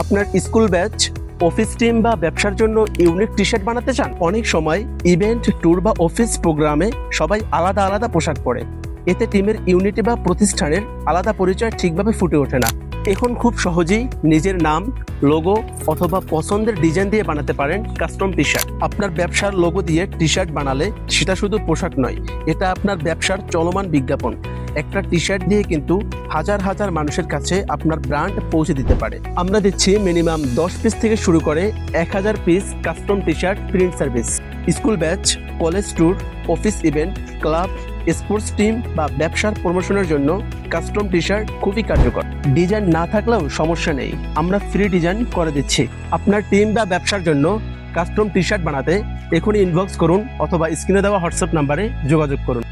আপনার school batch, office team বা ব্যবসার জন্য ইউনিক টি শার্ট বানাতে চান? অনেক সময় ইভেন্ট, ট্যুর বা অফিস প্রোগ্রামে সবাই আলাদা আলাদা পোশাক পরে। এতে টিমের ইউনিটি বা প্রতিষ্ঠানের আলাদা পরিচয় ঠিকভাবে ফুটে ওঠে না। এখন খুব সহজেই নিজের নাম, লোগো অথবা পছন্দের ডিজাইন দিয়ে বানাতে পারেন কাস্টম টি শার্ট। আপনার ব্যবসার লোগো দিয়ে টি শার্ট বানালে সেটা শুধু পোশাক নয়, এটা আপনার ব্যবসার চলমান বিজ্ঞাপন। একটা টি শার্ট দিয়ে কিন্তু হাজার হাজার মানুষের কাছে আপনার ব্র্যান্ড পৌঁছে দিতে পারে। আমরা দিচ্ছি মিনিমাম 10 পিস থেকে শুরু করে 1000 piece custom T shirt print service. School batch, college tour, office event, club, sports team বা ব্যবসার প্রমোশনের জন্য কাস্টম টি শার্ট খুবই কার্যকর। ডিজাইন না থাকলেও সমস্যা নেই, আমরা ফ্রি ডিজাইন করে দিচ্ছি। আপনার টিম বা ব্যবসার জন্য কাস্টম টি শার্ট বানাতে এখনই ইনবক্স করুন অথবা স্ক্রিনে দেওয়া হোয়াটসঅ্যাপ নাম্বারে যোগাযোগ করুন।